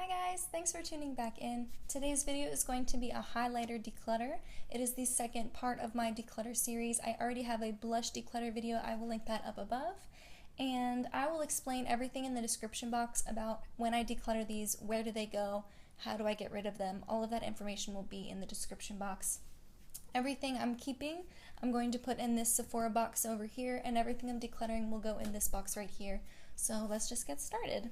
Hi guys, thanks for tuning back in. Today's video is going to be a highlighter declutter. It is the second part of my declutter series. I already have a blush declutter video. I will link that up above. And I will explain everything in the description box about when I declutter these, where do they go, how do I get rid of them. All of that information will be in the description box. Everything I'm keeping, I'm going to put in this Sephora box over here, and everything I'm decluttering will go in this box right here. So let's just get started.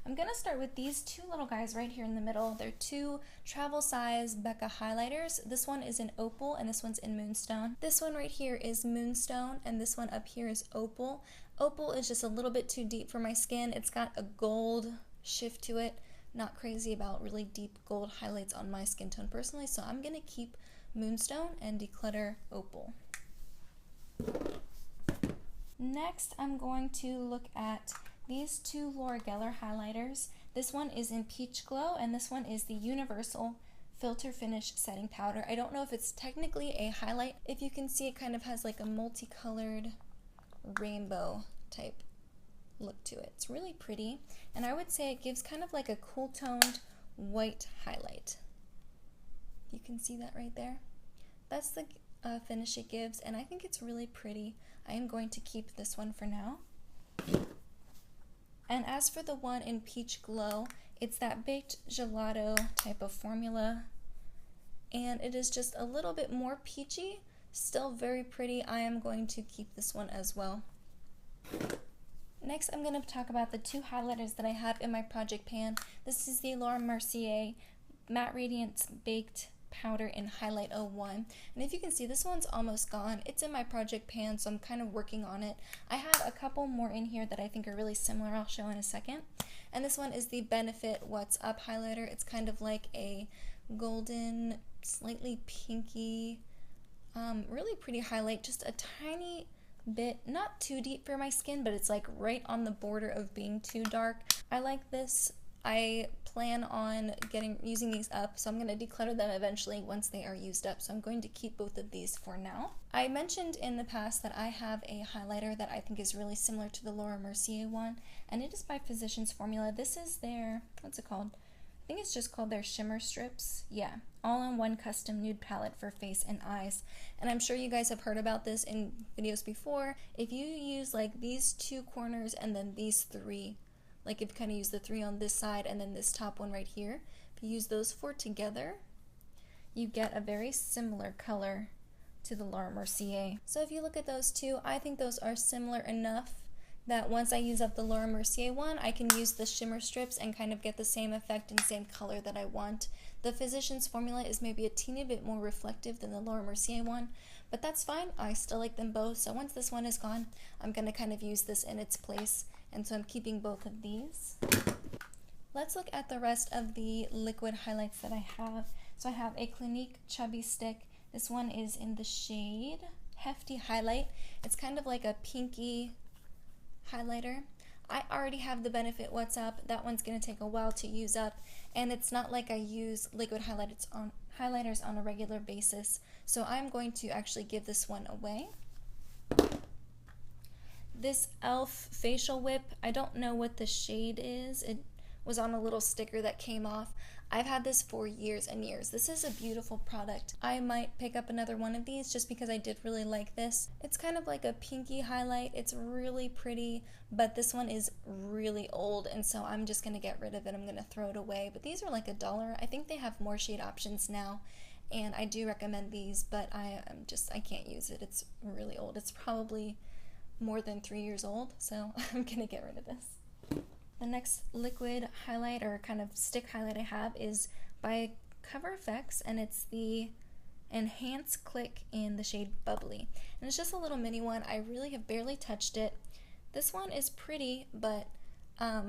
I'm going to start with these two little guys right here in the middle. They're two travel size Becca highlighters. This one is in Opal and this one's in Moonstone. This one right here is Moonstone and this one up here is Opal. Opal is just a little bit too deep for my skin. It's got a gold shift to it. Not crazy about really deep gold highlights on my skin tone personally, so I'm going to keep Moonstone and declutter Opal. Next, I'm going to look at these two Laura Geller highlighters. This one is in Peach Glow and this one is the Universal Filter Finish Setting Powder. I don't know if it's technically a highlight. If you can see, it kind of has like a multicolored rainbow type look to it. It's really pretty, and I would say it gives kind of like a cool toned white highlight. You can see that right there. That's the finish it gives, and I think it's really pretty. I am going to keep this one for now. And as for the one in Peach Glow, it's that baked gelato type of formula, and it is just a little bit more peachy, still very pretty. I am going to keep this one as well. Next, I'm going to talk about the two highlighters that I have in my project pan. This is the Laura Mercier Matte Radiance Baked Powder in Highlight 01, and if you can see, this one's almost gone. It's in my project pan, so I'm kind of working on it. I have a couple more in here that I think are really similar. I'll show in a second. And this one is the Benefit What's Up highlighter. It's kind of like a golden, slightly pinky, really pretty highlight, just a tiny bit, not too deep for my skin, but it's like right on the border of being too dark. I like this. I plan on using these up, so I'm going to declutter them eventually once they are used up, so I'm going to keep both of these for now. I mentioned in the past that I have a highlighter that I think is really similar to the Laura Mercier one, and it is by Physicians Formula. This is their, what's it called? I think it's just called their Shimmer Strips. Yeah, all-in-one custom nude palette for face and eyes. And I'm sure you guys have heard about this in videos before. If you use like these two corners and then these three, like if you kind of use the three on this side and then this top one right here, if you use those four together, you get a very similar color to the Laura Mercier. So if you look at those two, I think those are similar enough that once I use up the Laura Mercier one, I can use the shimmer strips and kind of get the same effect and same color that I want. The Physicians Formula is maybe a teeny bit more reflective than the Laura Mercier one, but that's fine. I still like them both. So once this one is gone, I'm going to kind of use this in its place. And so I'm keeping both of these. Let's look at the rest of the liquid highlights that I have. So I have a Clinique Chubby Stick. This one is in the shade Hefty Highlight. It's kind of like a pinky highlighter. I already have the Benefit What's Up. That one's going to take a while to use up, and it's not like I use liquid highlighters on a regular basis, so I'm going to actually give this one away. This e.l.f. facial whip, I don't know what the shade is. It was on a little sticker that came off. I've had this for years and years. This is a beautiful product. I might pick up another one of these just because I did really like this. It's kind of like a pinky highlight. It's really pretty, but this one is really old, and so I'm just going to get rid of it. I'm going to throw it away, but these are like $1. I think they have more shade options now, and I do recommend these, but I can't use it. It's really old. It's probably more than 3 years old, so I'm going to get rid of this. The next liquid highlight or kind of stick highlight I have is by Cover FX, and it's the Enhance Click in the shade Bubbly. And it's just a little mini one. I really have barely touched it. This one is pretty, but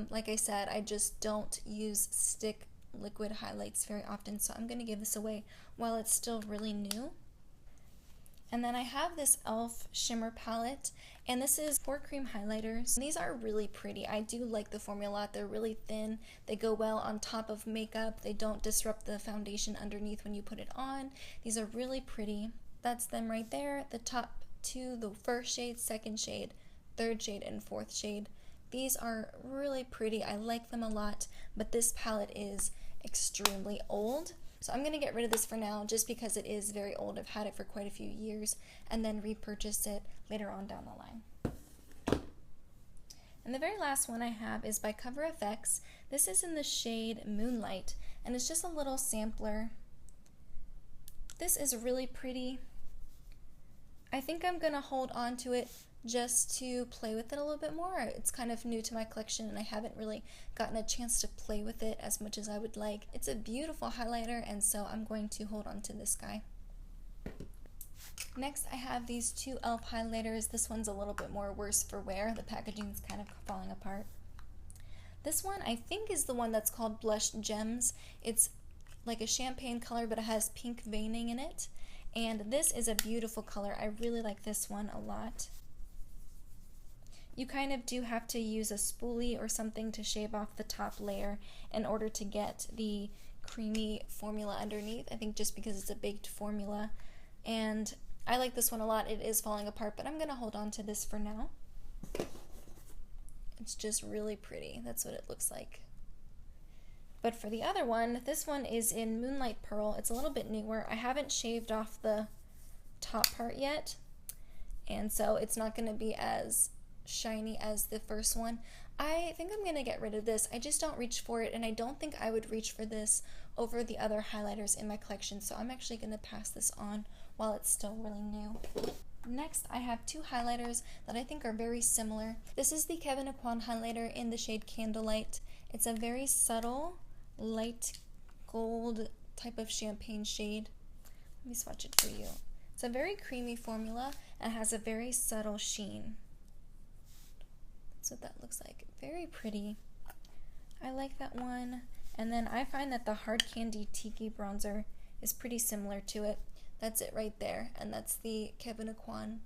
like I said, I just don't use stick liquid highlights very often, so I'm going to give this away while it's still really new. And then I have this e.l.f. shimmer palette, and this is 4 cream highlighters. These are really pretty. I do like the formula a lot. They're really thin. They go well on top of makeup. They don't disrupt the foundation underneath when you put it on. These are really pretty. That's them right there. The top two, the first shade, second shade, third shade, and fourth shade. These are really pretty. I like them a lot, but this palette is extremely old. So I'm going to get rid of this for now just because it is very old. I've had it for quite a few years and then repurchase it later on down the line. And the very last one I have is by Cover FX. This is in the shade Moonlight, and it's just a little sampler. This is really pretty. I think I'm going to hold on to it just to play with it a little bit more. It's kind of new to my collection and I haven't really gotten a chance to play with it as much as I would like. It's a beautiful highlighter, and so I'm going to hold on to this guy. Next, I have these two e.l.f. highlighters. This one's a little bit more worse for wear. The packaging's kind of falling apart. This one I think is the one that's called Blush Gems. It's like a champagne color, but it has pink veining in it. And this is a beautiful color. I really like this one a lot. You kind of do have to use a spoolie or something to shave off the top layer in order to get the creamy formula underneath. I think just because it's a baked formula. And I like this one a lot. It is falling apart, but I'm going to hold on to this for now. It's just really pretty. That's what it looks like. But for the other one, this one is in Moonlight Pearl. It's a little bit newer. I haven't shaved off the top part yet, and so it's not going to be as shiny as the first one. I think I'm going to get rid of this. I just don't reach for it, and I don't think I would reach for this over the other highlighters in my collection, so I'm actually going to pass this on while it's still really new. Next, I have two highlighters that I think are very similar. This is the Kevyn Aucoin highlighter in the shade Candlelight. It's a very subtle, light gold type of champagne shade. Let me swatch it for you. It's a very creamy formula and has a very subtle sheen. That's what that looks like. Very pretty. I like that one. And then I find that the Hard Candy Tiki bronzer is pretty similar to it. That's it right there, and that's the Kevyn Aucoin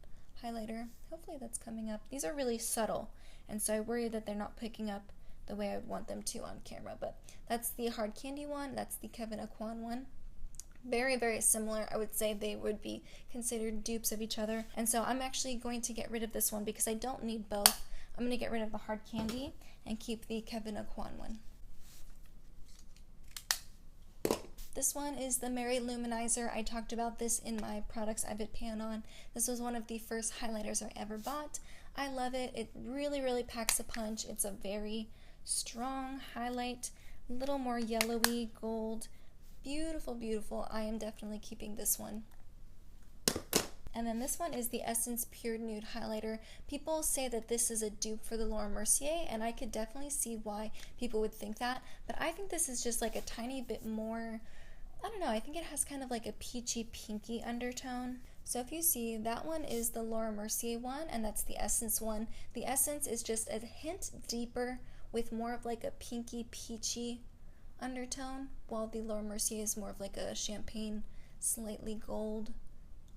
highlighter. Hopefully that's coming up. These are really subtle, and so I worry that they're not picking up the way I would want them to on camera, but that's the Hard Candy one, that's the Kevyn Aucoin one. Very, very similar. I would say they would be considered dupes of each other, and so I'm actually going to get rid of this one because I don't need both. I'm going to get rid of the Hard Candy and keep the Kevyn Aucoin one. This one is the Mary Luminizer. I talked about this in my products I've been pan on. This was one of the first highlighters I ever bought. I love it. It really, really packs a punch. It's a very strong highlight, a little more yellowy gold. Beautiful, beautiful. I am definitely keeping this one. And then this one is the Essence Pure Nude Highlighter. People say that this is a dupe for the Laura Mercier, and I could definitely see why people would think that, but I think this is just like a tiny bit more, I don't know, I think it has kind of like a peachy pinky undertone. So if you see, that one is the Laura Mercier one, and that's the Essence one. The Essence is just a hint deeper with more of like a pinky peachy undertone, while the Laura Mercier is more of like a champagne, slightly gold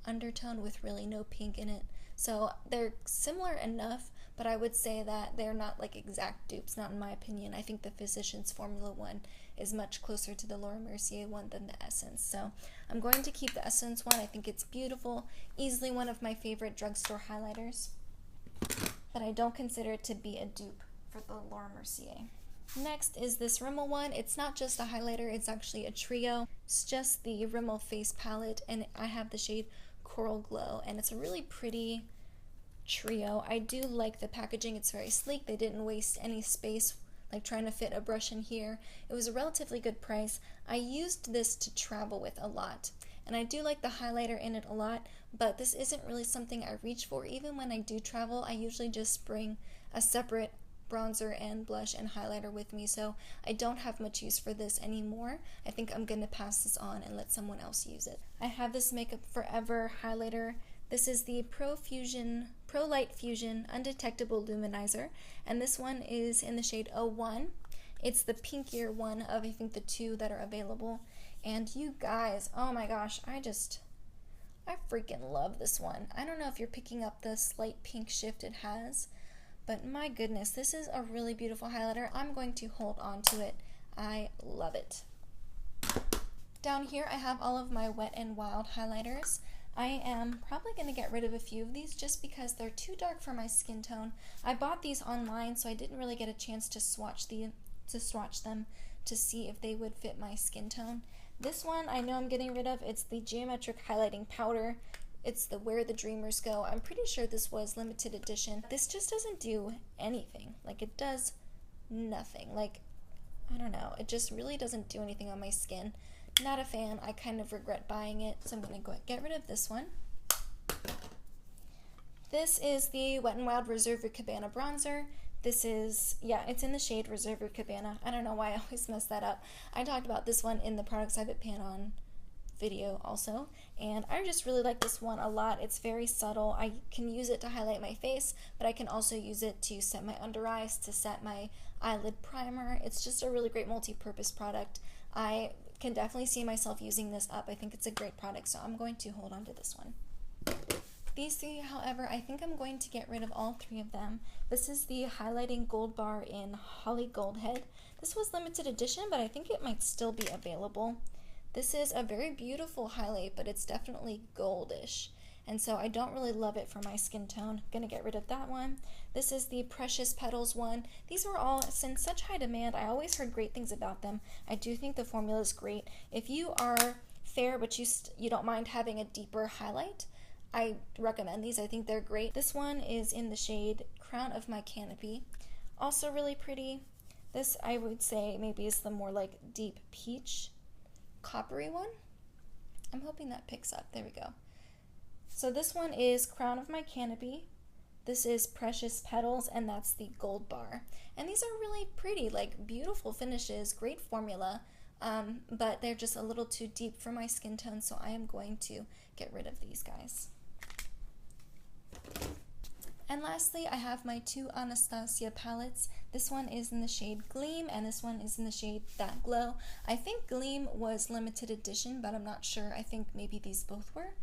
undertone with really no pink in it. So they're similar enough, but I would say that they're not like exact dupes, not in my opinion. I think the Physicians Formula one is much closer to the Laura Mercier one than the Essence. So I'm going to keep the Essence one. I think it's beautiful, easily one of my favorite drugstore highlighters, but I don't consider it to be a dupe for the Laura Mercier. Next is this Rimmel one. It's not just a highlighter, it's actually a trio. It's just the Rimmel Face Palette, and I have the shade Coral Glow, and it's a really pretty trio. I do like the packaging. It's very sleek. They didn't waste any space like trying to fit a brush in here. It was a relatively good price. I used this to travel with a lot, and I do like the highlighter in it a lot, but this isn't really something I reach for. Even when I do travel, I usually just bring a separate bronzer and blush and highlighter with me, so I don't have much use for this anymore. I think I'm going to pass this on and let someone else use it. I have this Makeup Forever highlighter. This is the Pro Light Fusion Undetectable Luminizer, and this one is in the shade 01. It's the pinkier one of, I think, the two that are available. And you guys, oh my gosh, I freaking love this one. I don't know if you're picking up the slight pink shift it has, but my goodness, this is a really beautiful highlighter. I'm going to hold on to it. I love it. Down here I have all of my Wet n Wild highlighters. I am probably going to get rid of a few of these just because they're too dark for my skin tone. I bought these online, so I didn't really get a chance to swatch them to see if they would fit my skin tone. This one I know I'm getting rid of. It's the Geometric Highlighting Powder. It's the Where the Dreamers Go. I'm pretty sure this was limited edition. This just doesn't do anything. Like, it does nothing. Like, I don't know. It just really doesn't do anything on my skin. Not a fan. I kind of regret buying it, so I'm going to go get rid of this one. This is the Wet n Wild Reserve Your Cabana bronzer. This is, yeah, it's in the shade Reserve Your Cabana. I don't know why I always mess that up. I talked about this one in the Products I've been pan on video also, and I just really like this one a lot. It's very subtle. I can use it to highlight my face, but I can also use it to set my under eyes, to set my eyelid primer. It's just a really great multi-purpose product. I can definitely see myself using this up. I think it's a great product, so I'm going to hold on to this one. These three, however, I think I'm going to get rid of all three of them. This is the Highlighting Gold Bar in Holly Goldhead. This was limited edition, but I think it might still be available. This is a very beautiful highlight, but it's definitely goldish, and so I don't really love it for my skin tone. I'm gonna get rid of that one. This is the Precious Petals one. These were all in such high demand. I always heard great things about them. I do think the formula is great. If you are fair but you don't mind having a deeper highlight, I recommend these. I think they're great. This one is in the shade Crown of My Canopy. Also really pretty. This, I would say, maybe is the more like deep peach coppery one. I'm hoping that picks up. There we go. So this one is Crown of My Canopy. This is Precious Petals, and that's the Gold Bar. And these are really pretty, like beautiful finishes, great formula, but they're just a little too deep for my skin tone, so I am going to get rid of these guys. And lastly, I have my two Anastasia palettes. This one is in the shade Gleam, and this one is in the shade That Glow. I think Gleam was limited edition, but I'm not sure. I think maybe these both were.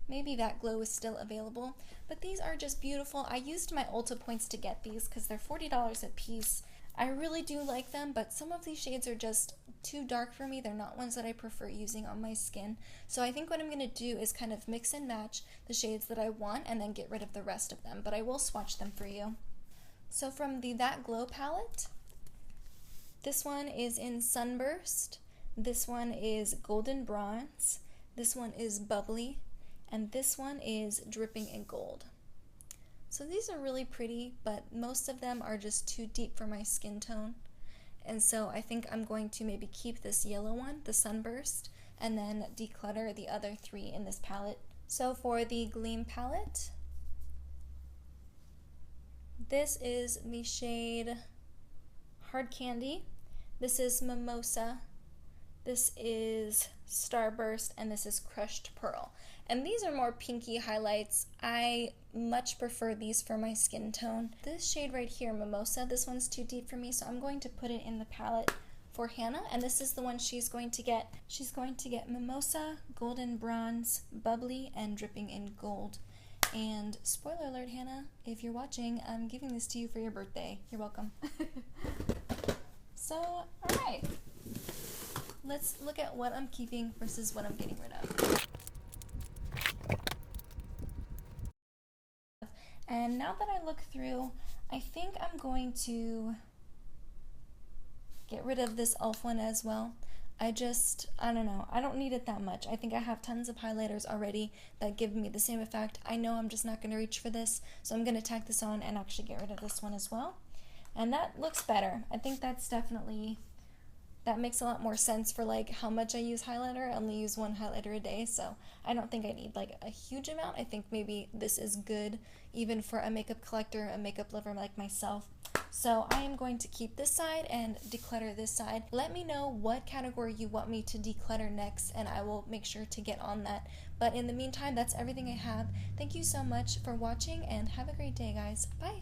Maybe That Glow is still available. But these are just beautiful. I used my Ulta points to get these because they're $40 a piece. I really do like them, but some of these shades are just too dark for me. They're not ones that I prefer using on my skin. So I think what I'm going to do is kind of mix and match the shades that I want and then get rid of the rest of them, but I will swatch them for you. So from the That Glow palette, this one is in Sunburst, this one is Golden Bronze, this one is Bubbly, and this one is Dripping in Gold. So these are really pretty, but most of them are just too deep for my skin tone. And so I think I'm going to maybe keep this yellow one, the Sunburst, and then declutter the other three in this palette. So for the Gleam palette, this is the shade Hard Candy, this is Mimosa, this is Starburst, and this is Crushed Pearl. And these are more pinky highlights. I much prefer these for my skin tone. This shade right here, Mimosa, this one's too deep for me, so I'm going to put it in the palette for Hannah, and this is the one she's going to get. She's going to get Mimosa, Golden Bronze, Bubbly, and Dripping in Gold. And spoiler alert, Hannah, if you're watching, I'm giving this to you for your birthday. You're welcome. So, alright. Let's look at what I'm keeping versus what I'm getting rid of. And now that I look through, I think I'm going to get rid of this e.l.f. one as well. I don't know, I don't need it that much. I think I have tons of highlighters already that give me the same effect. I know I'm just not going to reach for this, so I'm going to tack this on and actually get rid of this one as well. And that looks better. I think that's definitely, that makes a lot more sense for like how much I use highlighter. I only use one highlighter a day, so I don't think I need like a huge amount. I think maybe this is good even for a makeup collector, a makeup lover like myself. So I am going to keep this side and declutter this side. Let me know what category you want me to declutter next, and I will make sure to get on that. But in the meantime, that's everything I have. Thank you so much for watching, and have a great day, guys. Bye!